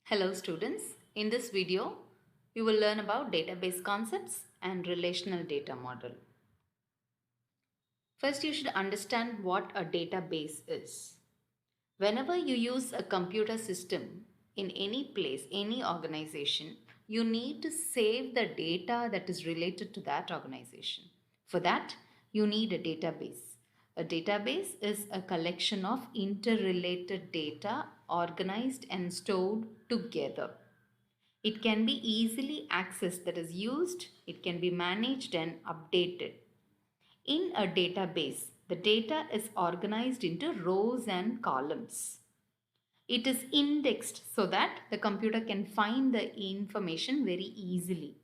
Hello students, in this video you will learn about database concepts and relational data model. First you should understand what a database is. Whenever you use a computer system in any place, any organization, you need to save the data that is related to that organization. For that, you need a database. A database is a collection of interrelated data organized and stored together. It can be easily accessed, that is used, it can be managed and updated. In a database, the data is organized into rows and columns. It is indexed so that the computer can find the information very easily.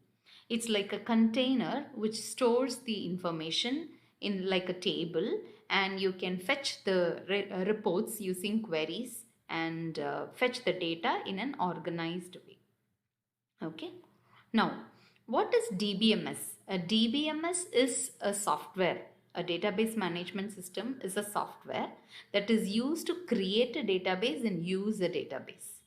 It's like a container which stores the information in like a table, and you can fetch the reports using queries and fetch the data in an organized way. Okay. Now, what is DBMS? A DBMS is a software. A database management system is a software that is used to create a database and use a database.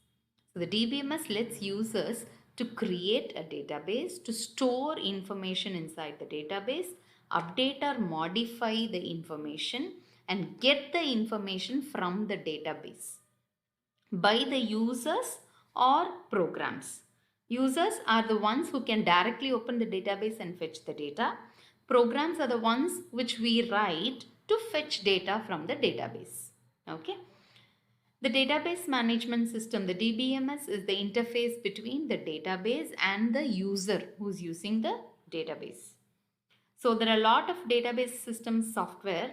So the DBMS lets users to create a database, to store information inside the database, update or modify the information, and get the information from the database by the users or programs. Users are the ones who can directly open the database and fetch the data. Programs are the ones which we write to fetch data from the database. Okay. The database management system, the DBMS, is the interface between the database and the user who's using the database. So there are a lot of database system software,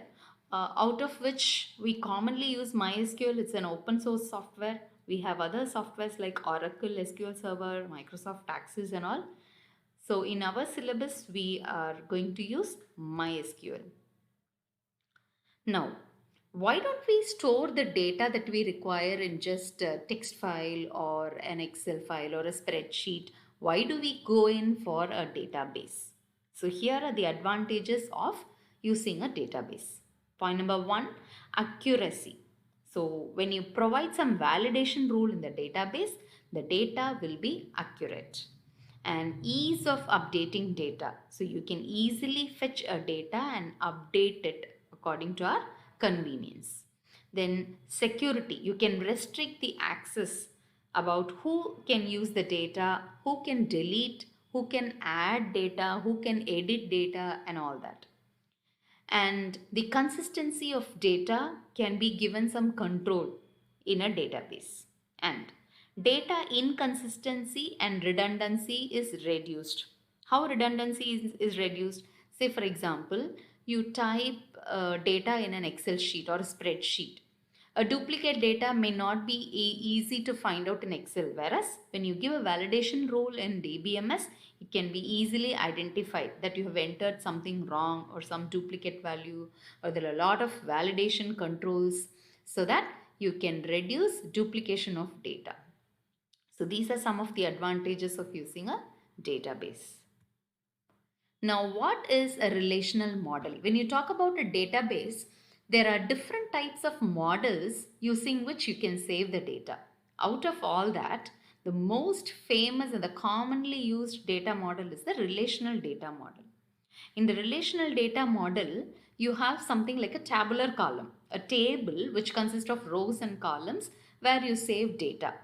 out of which we commonly use MySQL. It's an open source software. We have other softwares like Oracle, SQL Server, Microsoft Access and all. So in our syllabus, we are going to use MySQL. Now, why don't we store the data that we require in just a text file or an Excel file or a spreadsheet? Why do we go in for a database? So here are the advantages of using a database. Point number 1, accuracy. So when you provide some validation rule in the database, the data will be accurate. And ease of updating data. So you can easily fetch a data and update it according to our convenience. Then security. You can restrict the access about who can use the data, who can delete, who can add data, who can edit data and all that. And the consistency of data can be given some control in a database. And data inconsistency and redundancy is reduced. How redundancy is reduced? Say for example, you type data in an Excel sheet or a spreadsheet. A duplicate data may not be easy to find out in Excel, whereas when you give a validation rule in DBMS, it can be easily identified that you have entered something wrong or some duplicate value, or there are a lot of validation controls so that you can reduce duplication of data. So these are some of the advantages of using a database. Now, what is a relational model? When you talk about a database, there are different types of models using which you can save the data. Out of all that, the most famous and the commonly used data model is the relational data model. In the relational data model, you have something like a tabular column, a table which consists of rows and columns where you save data.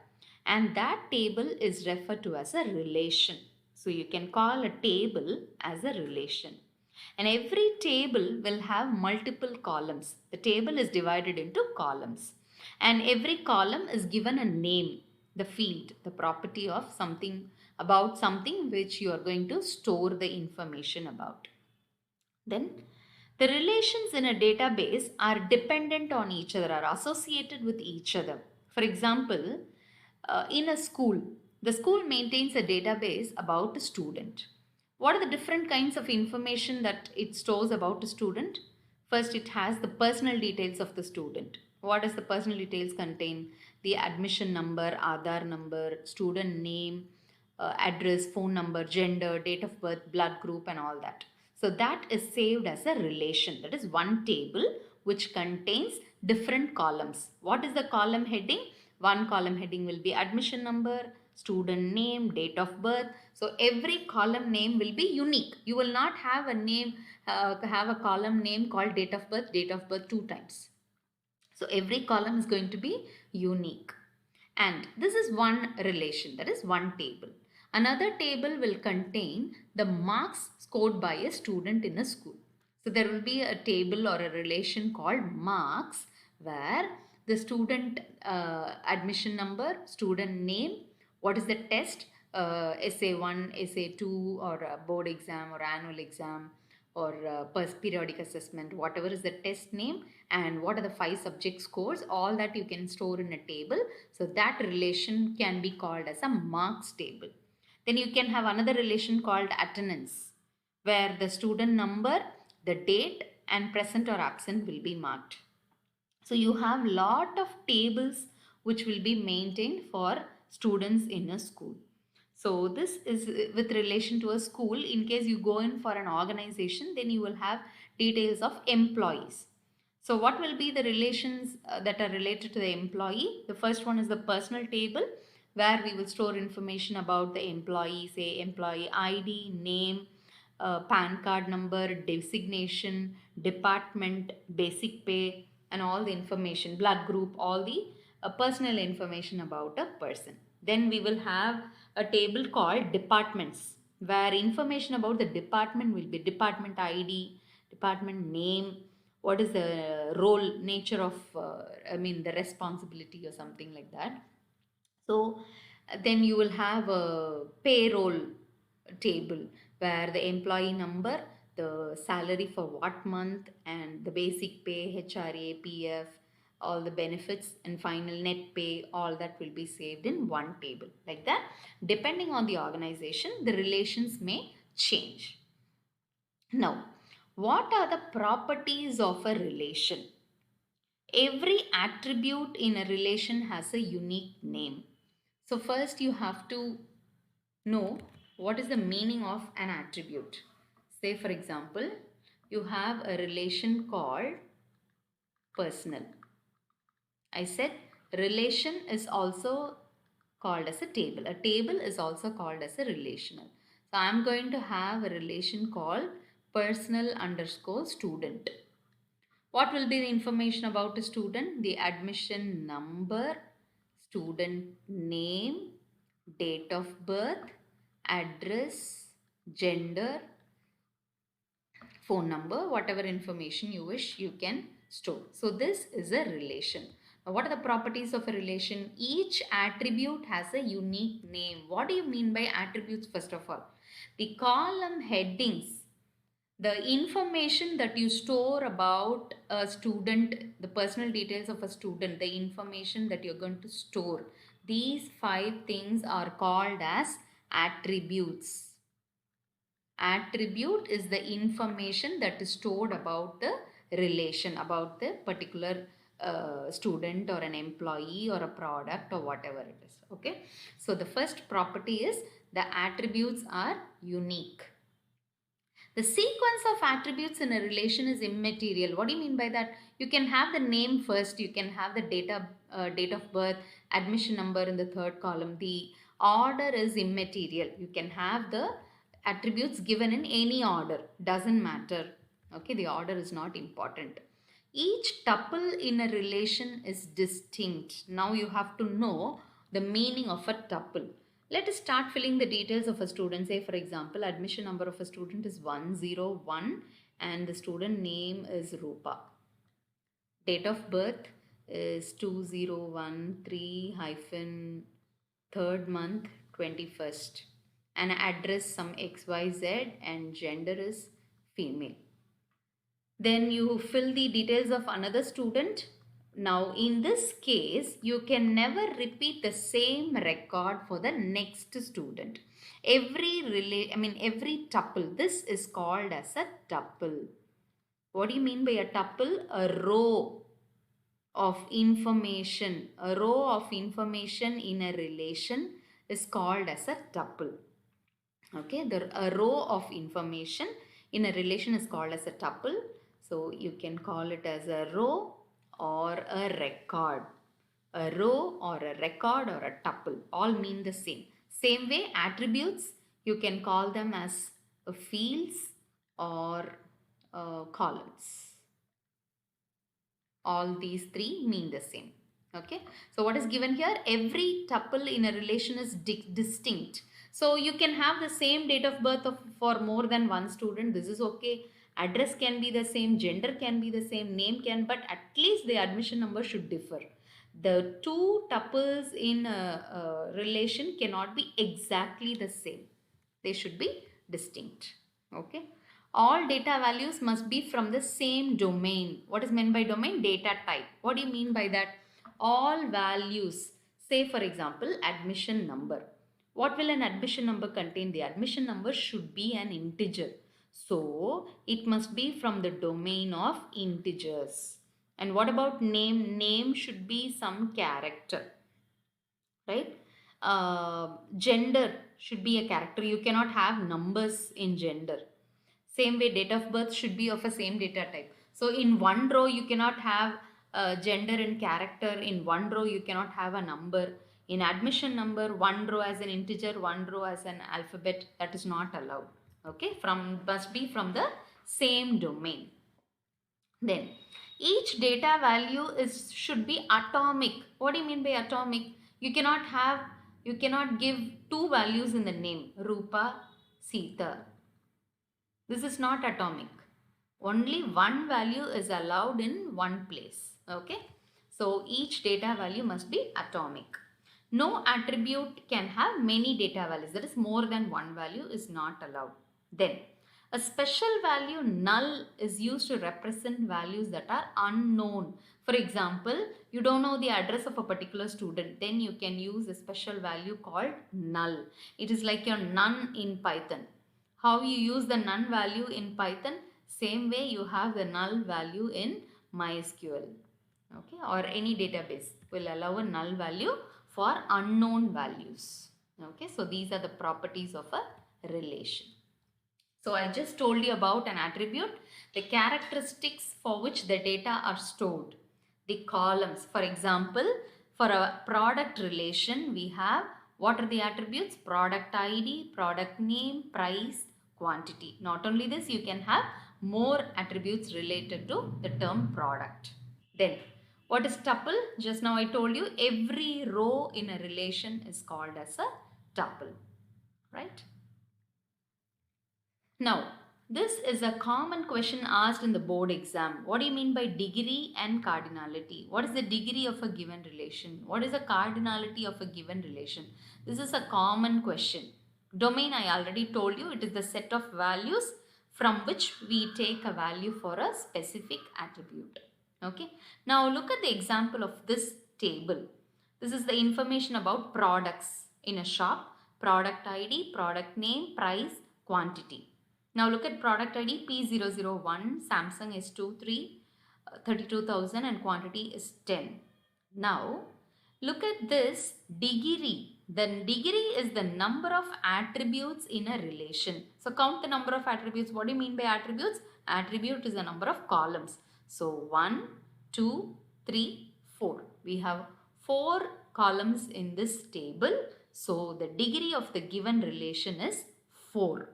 And that table is referred to as a relation. So you can call a table as a relation. And every table will have multiple columns. The table is divided into columns. And every column is given a name, the field, the property of something, about something which you are going to store the information about. Then the relations in a database are dependent on each other, are associated with each other. For example, in a school, the school maintains a database about a student. What are the different kinds of information that it stores about a student? First, it has the personal details of the student. What does the personal details contain? The admission number, Aadhaar number, student name, address, phone number, gender, date of birth, blood group and all that. So that is saved as a relation. That is one table which contains different columns. What is the column heading? One column heading will be admission number, student name, date of birth. So every column name will be unique. You will not have a name, have a column name called date of birth 2 times. So every column is going to be unique. And this is one relation, that is one table. Another table will contain the marks scored by a student in a school. So there will be a table or a relation called marks where the student admission number, student name, what is the test, essay 1, essay 2, or a board exam or annual exam, or periodic assessment, whatever is the test name, and what are the 5 subject scores, all that you can store in a table. So that relation can be called as a marks table. Then you can have another relation called attendance, where the student number, the date, and present or absent will be marked. So you have lot of tables which will be maintained for students in a school. So this is with relation to a school. In case you go in for an organization, then you will have details of employees. So what will be the relations that are related to the employee? The first one is the personal table, where we will store information about the employee, say employee ID, name, PAN card number, designation, department, basic pay, and all the information, blood group, all the personal information about a person. Then we will have a table called departments, where information about the department will be department ID, department name, what is the role, nature of, the responsibility or something like that. So then you will have a payroll table, where the employee number, the salary for what month, and the basic pay, HRA, PF, all the benefits, and final net pay, all that will be saved in one table. Like that, depending on the organization, the relations may change. Now, what are the properties of a relation? Every attribute in a relation has a unique name. So first you have to know what is the meaning of an attribute. Say for example, you have a relation called personal. I said relation is also called as a table. A table is also called as a relational. So I am going to have a relation called personal underscore student. What will be the information about a student? The admission number, student name, date of birth, address, gender, phone number, whatever information you wish, you can store. So this is a relation. Now, what are the properties of a relation? Each attribute has a unique name. What do you mean by attributes first of all? The column headings, the information that you store about a student, the personal details of a student, the information that you're going to store, these 5 things are called as attributes. Attribute is the information that is stored about the relation, about the particular student or an employee or a product or whatever it is. Okay. So the first property is the attributes are unique. The sequence of attributes in a relation is immaterial. What do you mean by that? You can have the name first, you can have the date of birth, admission number in the third column. The order is immaterial. You can have the attributes given in any order, doesn't matter. Okay, the order is not important. Each tuple in a relation is distinct. Now you have to know the meaning of a tuple. Let us start filling the details of a student. Say for example, admission number of a student is 101 and the student name is Rupa. Date of birth is 2013 3rd month 21st. And address some XYZ and gender is female. Then you fill the details of another student. Now in this case, you can never repeat the same record for the next student. Every tuple, this is called as a tuple. What do you mean by a tuple? A row of information. A row of information in a relation is called as a tuple. Okay, a row of information in a relation is called as a tuple. So you can call it as a row or a record. A row or a record or a tuple all mean the same. Same way, attributes, you can call them as fields or columns. All these three mean the same. Okay, so what is given here? Every tuple in a relation is distinct. So you can have the same date of birth for more than one student. This is okay. Address can be the same, gender can be the same, name can, but at least the admission number should differ. The two tuples in a relation cannot be exactly the same. They should be distinct. Okay. All data values must be from the same domain. What is meant by domain? Data type. What do you mean by that? All values. Say for example, admission number. What will an admission number contain? The admission number should be an integer. So, it must be from the domain of integers. And what about name? Name should be some character, right? Gender should be a character. You cannot have numbers in gender. Same way, date of birth should be of a same data type. So in one row, you cannot have gender and character. In one row, you cannot have a number. In admission number, one row as an integer, one row as an alphabet. That is not allowed. Okay, must be from the same domain. Then each data value should be atomic. What do you mean by atomic? You cannot give two values in the name, Rupa, Sita. This is not atomic. Only one value is allowed in one place. Okay. So each data value must be atomic. No attribute can have many data values. That is, more than one value is not allowed. Then a special value null is used to represent values that are unknown. For example, you don't know the address of a particular student, then you can use a special value called null. It is like your none in Python. How you use the none value in Python? Same way you have the null value in Mysql. Okay, or any database will allow a null value for unknown values. Okay, so these are the properties of a relation. So I just told you about an attribute, the characteristics for which the data are stored, the columns. For example, for a product relation, we have, what are the attributes? Product ID, product name, price, quantity. Not only this, you can have more attributes related to the term product. Then, what is tuple? Just now I told you, every row in a relation is called as a tuple, right? Now, this is a common question asked in the board exam. What do you mean by degree and cardinality? What is the degree of a given relation? What is the cardinality of a given relation? This is a common question. Domain, I already told you, it is the set of values from which we take a value for a specific attribute. Okay. Now, look at the example of this table. This is the information about products in a shop. Product ID, product name, price, quantity. Now look at product ID P001, Samsung S23, 32,000 and quantity is 10. Now look at this degree. The degree is the number of attributes in a relation. So count the number of attributes. What do you mean by attributes? Attribute is the number of columns. So 1, 2, 3, 4. We have 4 columns in this table. So the degree of the given relation is 4.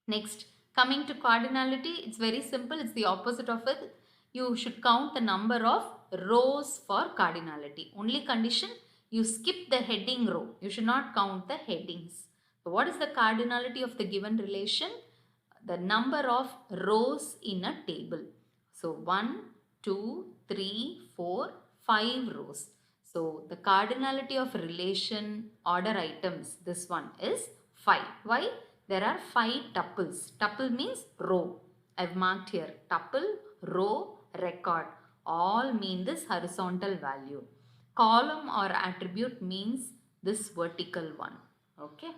Next, coming to cardinality, it's very simple. It's the opposite of it. You should count the number of rows for cardinality. Only condition, you skip the heading row. You should not count the headings. So what is the cardinality of the given relation? The number of rows in a table. So 1, 2, 3, 4, 5 rows. So the cardinality of relation order items, this one is 5. Why? There are 5 tuples. Tuple means row. I've marked here. Tuple, row, record. All mean this horizontal value. Column or attribute means this vertical one. Okay.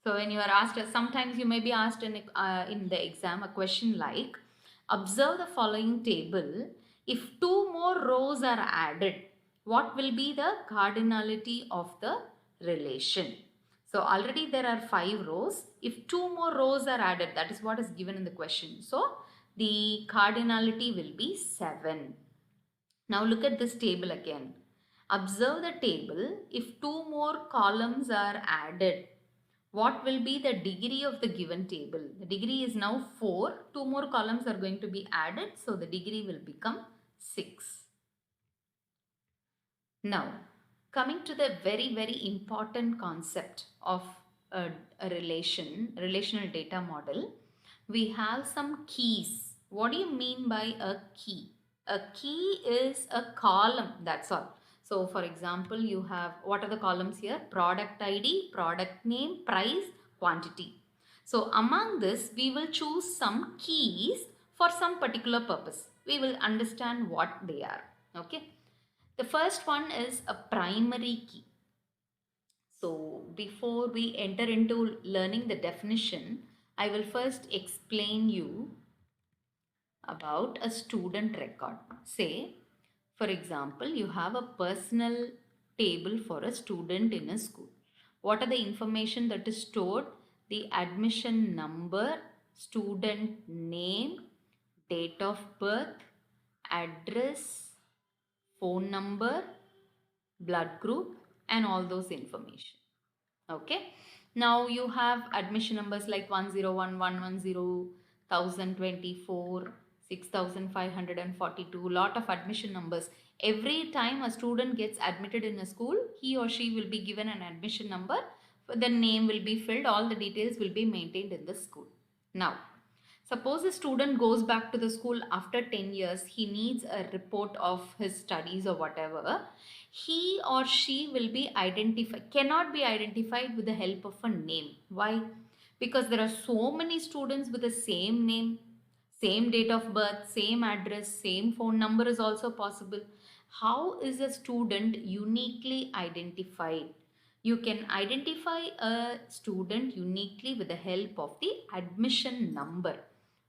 So when you are asked, sometimes you may be asked in the exam a question like, observe the following table. If 2 more rows are added, what will be the cardinality of the relation? So already there are 5 rows. If 2 more rows are added, that is what is given in the question. So the cardinality will be 7. Now look at this table again. Observe the table. If two more columns are added, what will be the degree of the given table? The degree is now 4. Two more columns are going to be added. So the degree will become 6. Now, coming to the very important concept of a relational data model, we have some keys. What do you mean by a key? A key is a column, that's all. So for example, you have, what are the columns here? Product ID, product name, price, quantity. So among this, we will choose some keys for some particular purpose. We will understand what they are. Okay. The first one is a primary key. So before we enter into learning the definition, I will first explain you about a student record. Say, for example, you have a personal table for a student in a school. What are the information that is stored? The admission number, student name, date of birth, address, phone number, blood group, and all those information. Okay. Now you have admission numbers like 101, 110, 1024, 6542, lot of admission numbers. Every time a student gets admitted in a school, he or she will be given an admission number. The name will be filled, all the details will be maintained in the school. Now, suppose a student goes back to the school after 10 years, he needs a report of his studies or whatever. He or she will be cannot be identified with the help of a name. Why? Because there are so many students with the same name, same date of birth, same address, same phone number is also possible. How is a student uniquely identified? You can identify a student uniquely with the help of the admission number.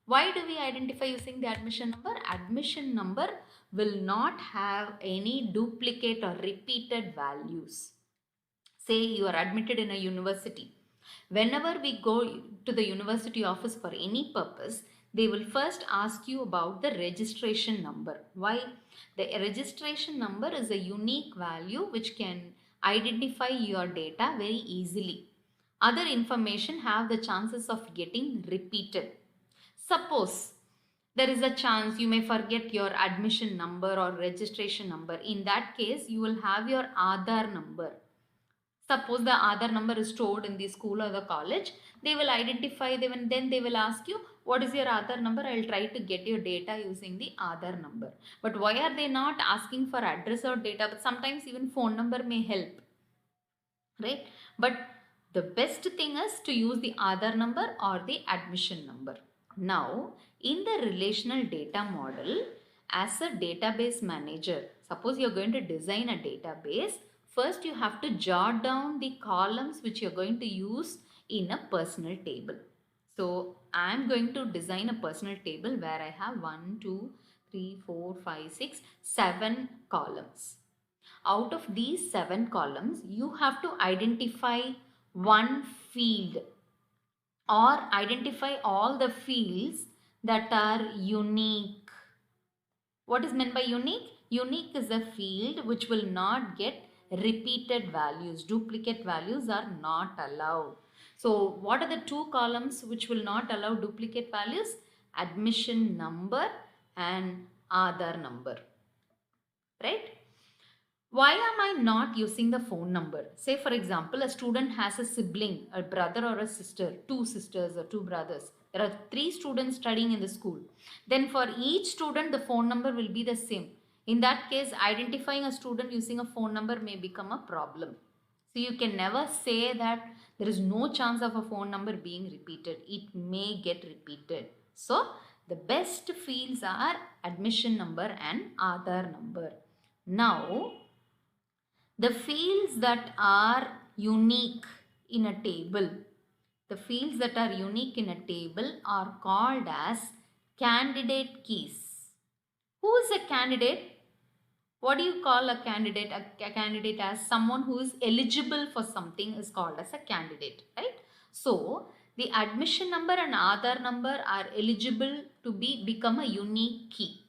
Why do we identify using the admission number? Admission number will not have any duplicate or repeated values. Say you are admitted in a university. Whenever we go to the university office for any purpose, they will first ask you about the registration number. Why? The registration number is a unique value which can identify your data very easily. Other information have the chances of getting repeated. Suppose there is a chance you may forget your admission number or registration number. In that case, you will have your Aadhaar number. Suppose the Aadhaar number is stored in the school or the college, they will identify them and then they will ask you, what is your Aadhaar number? I will try to get your data using the Aadhaar number. But why are they not asking for address or data? But sometimes even phone number may help, right? But the best thing is to use the Aadhaar number or the admission number. Now, in the relational data model, as a database manager, suppose you're going to design a database, first you have to jot down the columns which you're going to use in a personal table. So, I'm going to design a personal table where I have 1, 2, 3, 4, 5, 6, 7 columns. Out of these 7 columns, you have to identify one field or identify all the fields that are unique. What is meant by unique? Unique is a field which will not get repeated values. Duplicate values are not allowed. So what are the 2 columns which will not allow duplicate values? Admission number and Aadhaar number. Right? Why am I not using the phone number? Say for example, a student has a sibling, a brother or a sister, 2 sisters or 2 brothers. There are 3 students studying in the school. Then for each student, the phone number will be the same. In that case, identifying a student using a phone number may become a problem. So you can never say that there is no chance of a phone number being repeated. It may get repeated. So the best fields are admission number and Aadhaar number. Now, the fields that are unique in a table, are called as candidate keys. Who is a candidate? What do you call a candidate? A candidate as someone who is eligible for something is called as a candidate, right? So, the admission number and Aadhaar number are eligible to become a unique key,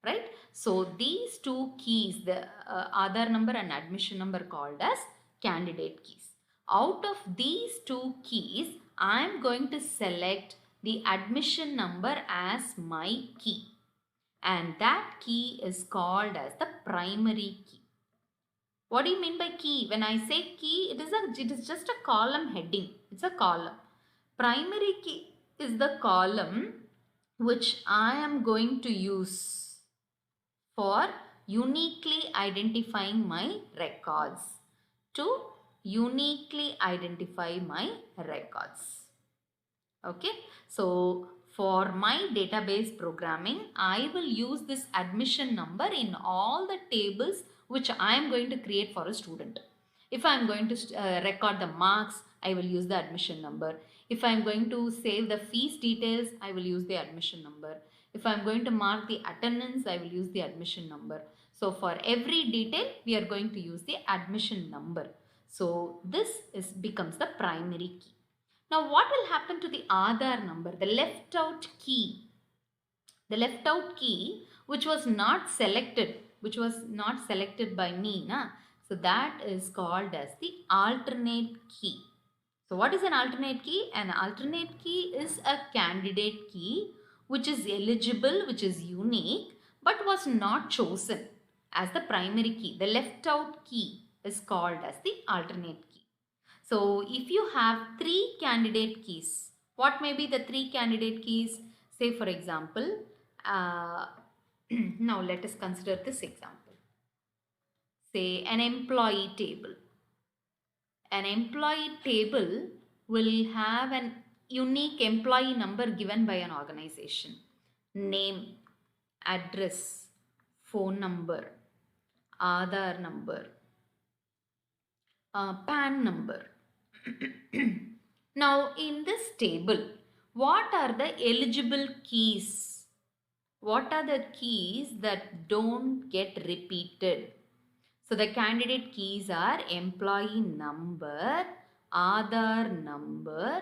right? So these two keys, the Aadhaar number and admission number, called as candidate keys. Out of these two keys, I am going to select the admission number as my key, and that key is called as the primary key. What do you mean by key? When I say key, it is just a column heading. It's a column. Primary key is the column which I am going to use for uniquely identifying my records. To uniquely identify my records. Okay. So for my database programming, I will use this admission number in all the tables which I am going to create for a student. If I am going to record the marks, I will use the admission number. If I am going to save the fees details, I will use the admission number. If I am going to mark the attendance, I will use the admission number. So for every detail, we are going to use the admission number. So this becomes the primary key. Now what will happen to the Aadhaar number, the left out key? The left out key which was not selected by me. So that is called as the alternate key. So what is an alternate key? An alternate key is a candidate key which is eligible, which is unique, but was not chosen as the primary key. The left out key is called as the alternate key. So if you have 3 candidate keys, what may be the 3 candidate keys? Say for example, now let us consider this example. Say an employee table. An employee table will have an unique employee number given by an organization. Name, address, phone number, Aadhaar number, PAN number. Now in this table, what are the eligible keys? What are the keys that don't get repeated? So the candidate keys are employee number, Aadhaar number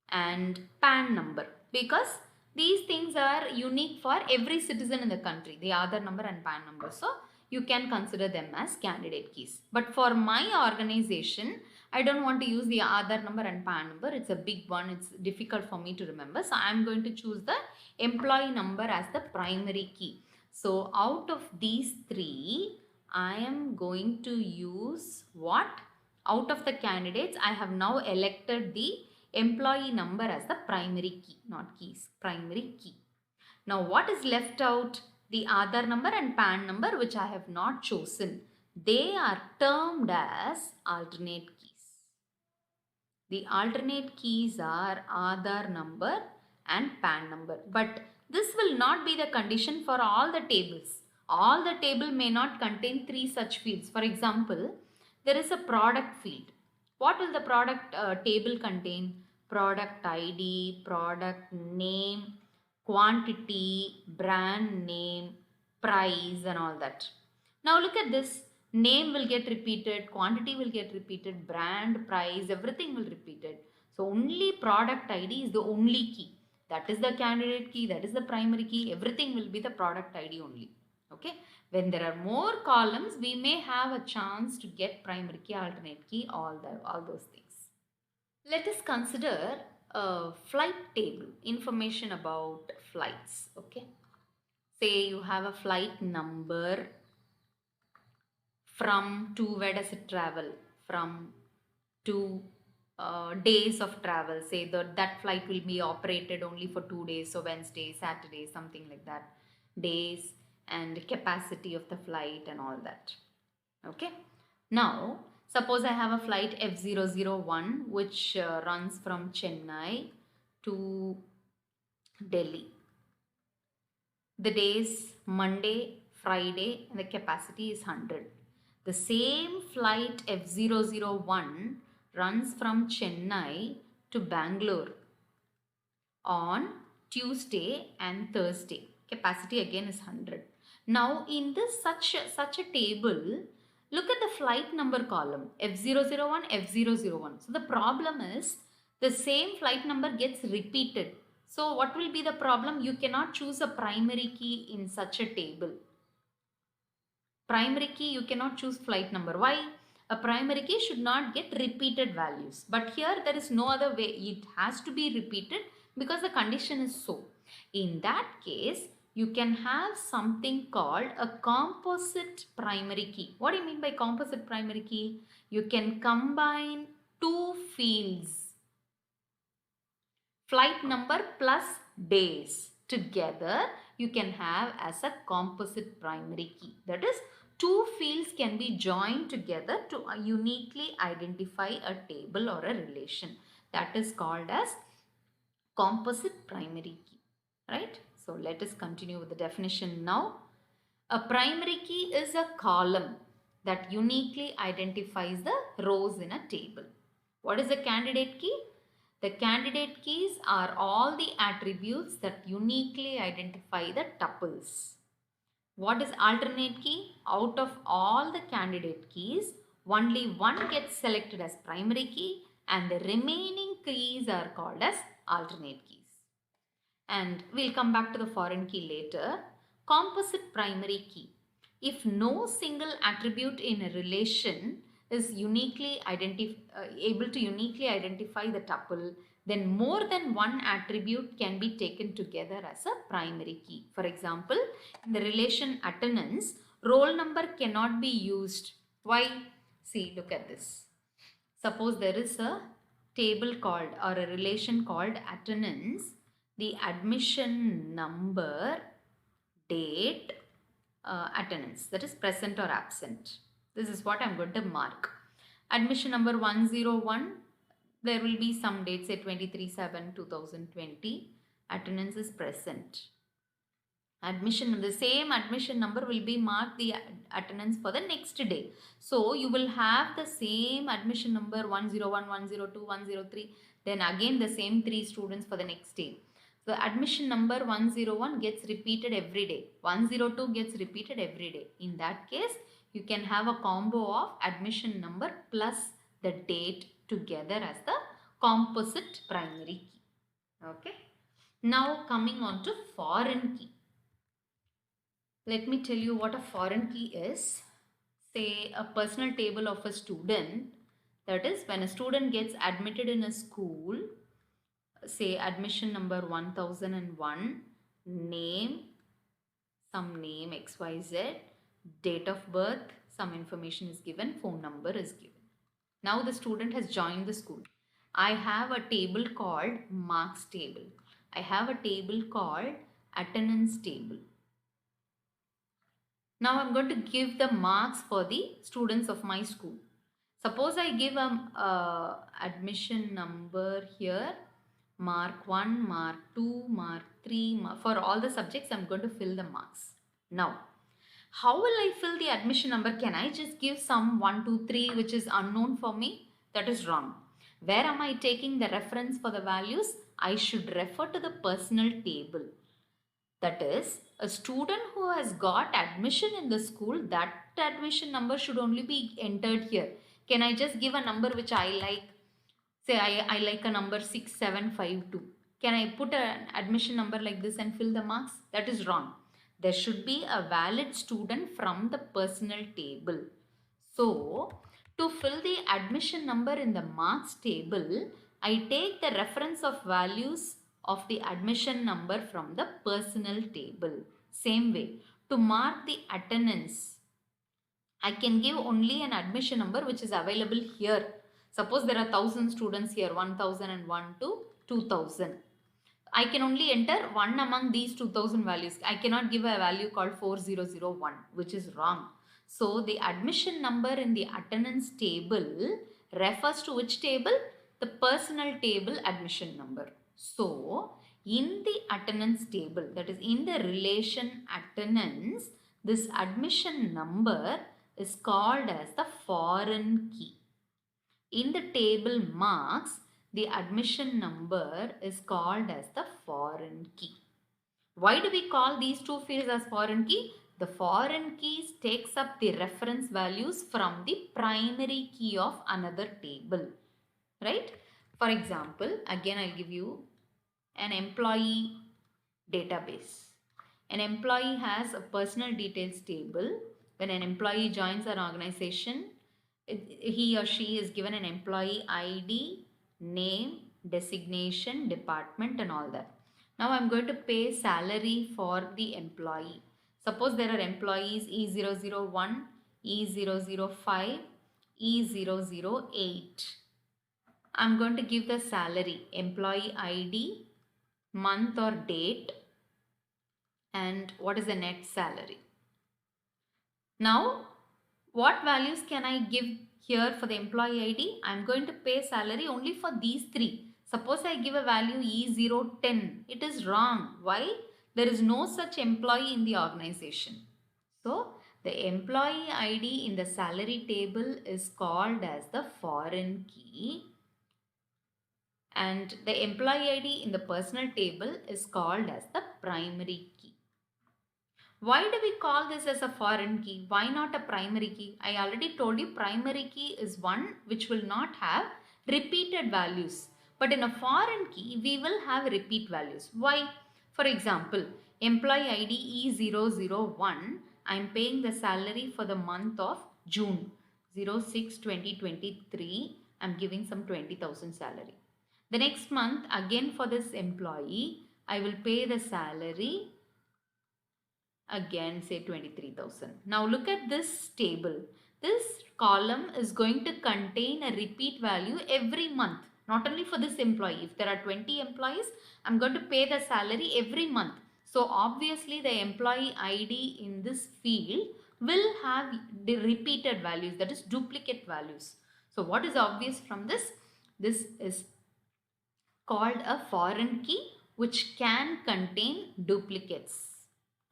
and PAN number, because these things are unique for every citizen in the country, the Aadhaar number and PAN number. So you can consider them as candidate keys. But for my organization, I don't want to use the Aadhaar number and PAN number. It's a big one. It's difficult for me to remember. So I'm going to choose the employee number as the primary key. So out of these 3, I am going to use what? Out of the candidates, I have now elected the employee number as the primary key, not keys, primary key. Now what is left out? The Aadhaar number and PAN number, which I have not chosen. They are termed as alternate keys. The alternate keys are Aadhaar number and PAN number. But this will not be the condition for all the tables. All the table may not contain 3 such fields. For example, there is a product field. What will the product table contain? Product ID, product name, quantity, brand name, price and all that. Now look at this. Name will get repeated, quantity will get repeated, brand, price, everything will repeated. So only product ID is the only key. That is the candidate key, that is the primary key, everything will be the product ID only. Okay. When there are more columns, we may have a chance to get primary key, alternate key, all those things. Let us consider a flight table, information about flights. Okay. Say you have a flight number, from to where does it travel, from to days of travel. Say that flight will be operated only for 2 days, so Wednesday, Saturday, something like that. Days and capacity of the flight and all that. Okay. Now suppose I have a flight F001 which runs from Chennai to Delhi. The days Monday, Friday and the capacity is 100. The same flight F001 runs from Chennai to Bangalore on Tuesday and Thursday. Capacity again is 100. Now in this such a table, look at the flight number column, F001, F001. So the problem is the same flight number gets repeated So what will be the problem? You cannot choose a primary key in such a table. Primary key, you cannot choose flight number. Why? A primary key should not get repeated values. But here there is no other way. It has to be repeated because the condition is so. In that case, you can have something called a composite primary key. What do you mean by composite primary key? You can combine two fields, flight number plus days, together you can have as a composite primary key. That is, two fields can be joined together to uniquely identify a table or a relation. That is called as composite primary key, right? So let us continue with the definition now. A primary key is a column that uniquely identifies the rows in a table. What is a candidate key? The candidate keys are all the attributes that uniquely identify the tuples. What is alternate key? Out of all the candidate keys, only one gets selected as primary key and the remaining keys are called as alternate keys. And we'll come back to the foreign key later. Composite primary key. If no single attribute in a relation is uniquely able to uniquely identify the tuple, then more than one attribute can be taken together as a primary key. For example, in the relation attendance, roll number cannot be used. Why? See, look at this. Suppose there is a table called or a relation called attendance. The admission number, date, attendance, that is present or absent. This is what I am going to mark. Admission number 101, there will be some date, say 23/7/2020. Attendance is present. The same admission number will be marked the attendance for the next day. So you will have the same admission number 101, 102, 103, then again the same 3 students for the next day. The admission number 101 gets repeated every day. 102 gets repeated every day. In that case, you can have a combo of admission number plus the date together as the composite primary key. Okay. Now coming on to foreign key. Let me tell you what a foreign key is. Say a personal table of a student. That is, when a student gets admitted in a school, say admission number 1001, name, some name XYZ, date of birth, some information is given, phone number is given. Now the student has joined the school. I have a table called marks table. I have a table called attendance table. Now I'm going to give the marks for the students of my school. Suppose I give admission number here, mark 1, mark 2, mark 3, for all the subjects I'm going to fill the marks. Now, how will I fill the admission number? Can I just give some 1, 2, 3 which is unknown for me? That is wrong. Where am I taking the reference for the values? I should refer to the personal table. That is, a student who has got admission in the school, that admission number should only be entered here. Can I just give a number which I like? Say I like a number 6752. Can I put an admission number like this and fill the marks? That is wrong. There should be a valid student from the personal table. So, to fill the admission number in the marks table, I take the reference of values of the admission number from the personal table. Same way, to mark the attendance, I can give only an admission number which is available here. Suppose there are 1000 students here, 1001 to 2000. I can only enter one among these 2000 values. I cannot give a value called 4001, which is wrong. So the admission number in the attendance table refers to which table? The personal table admission number. So in the attendance table, that is in the relation attendance, this admission number is called as the foreign key. In the table marks, the admission number is called as the foreign key. Why do we call these two fields as foreign key? The foreign keys takes up the reference values from the primary key of another table. Right? For example, again I'll give you an employee database. An employee has a personal details table. When an employee joins an organization, he or she is given an employee ID, name, designation, department and all that. Now I'm going to pay salary for the employee. Suppose there are employees E001, E005, E008. I'm going to give the salary, employee ID, month or date, and what is the net salary. Now, what values can I give here for the employee ID? I'm going to pay salary only for these three. Suppose I give a value E010. It is wrong. Why? There is no such employee in the organization. So, the employee ID in the salary table is called as the foreign key, and the employee ID in the personal table is called as the primary key. Why do we call this as a foreign key? Why not a primary key? I already told you primary key is one which will not have repeated values. But in a foreign key, we will have repeat values. Why? For example, employee ID E001, I am paying the salary for the month of June 06-2023. I am giving some 20,000 salary. The next month, again for this employee, I will pay the salary, again say 23,000. Now look at this table. This column is going to contain a repeat value every month, not only for this employee. If there are 20 employees, I'm going to pay the salary every month. So obviously the employee ID in this field will have the repeated values, that is duplicate values. So what is obvious from this? This is called a foreign key which can contain duplicates.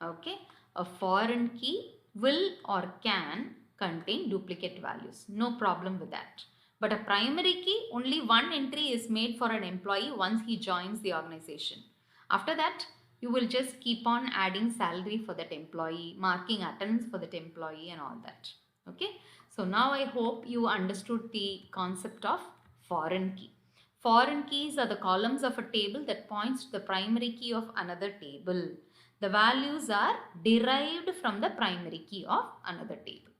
Okay, a foreign key will or can contain duplicate values. No problem with that. But a primary key, only one entry is made for an employee once he joins the organization. After that, you will just keep on adding salary for that employee, marking attendance for that employee and all that. Okay, so now I hope you understood the concept of foreign key. Foreign keys are the columns of a table that points to the primary key of another table. The values are derived from the primary key of another table.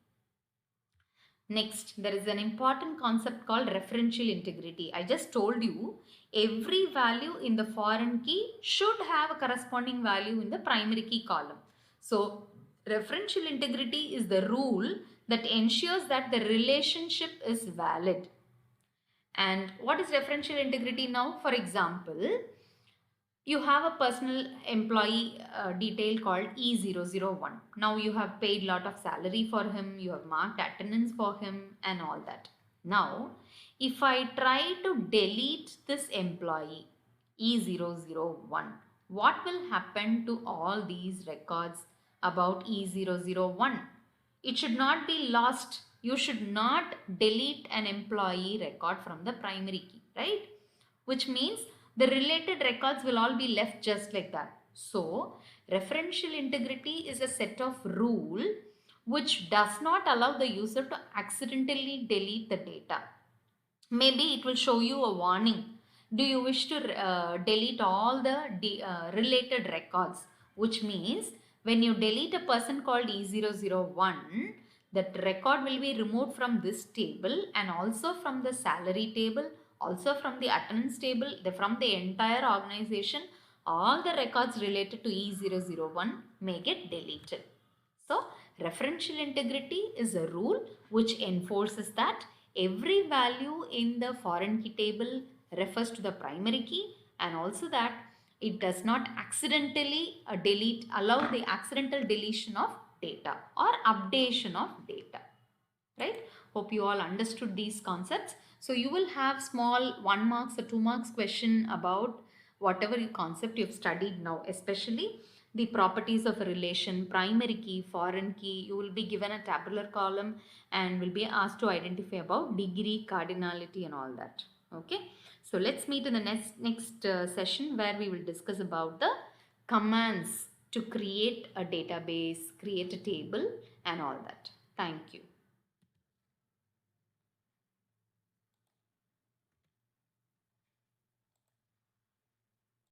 Next, there is an important concept called referential integrity. I just told you every value in the foreign key should have a corresponding value in the primary key column. So, referential integrity is the rule that ensures that the relationship is valid. And what is referential integrity now? For example, you have a personal employee detail called E001. Now you have paid lot of salary for him, you have marked attendance for him and all that. Now, if I try to delete this employee E001, what will happen to all these records about E001? It should not be lost. You should not delete an employee record from the primary key, right? Which means the related records will all be left just like that. So, referential integrity is a set of rules which does not allow the user to accidentally delete the data. Maybe it will show you a warning. Do you wish to delete all the related records? Which means when you delete a person called E001, that record will be removed from this table and also from the salary table, also from the attendance table, from the entire organization. All the records related to E001 may get deleted. So, referential integrity is a rule which enforces that every value in the foreign key table refers to the primary key, and also that it does not accidentally allow the accidental deletion of data or updation of data. Right? Hope you all understood these concepts. So you will have small 1 marks or 2 marks question about whatever concept you've studied now, especially the properties of a relation, primary key, foreign key. You will be given a tabular column and will be asked to identify about degree, cardinality and all that. Okay. So let's meet in the next session where we will discuss about the commands to create a database, create a table and all that. Thank you.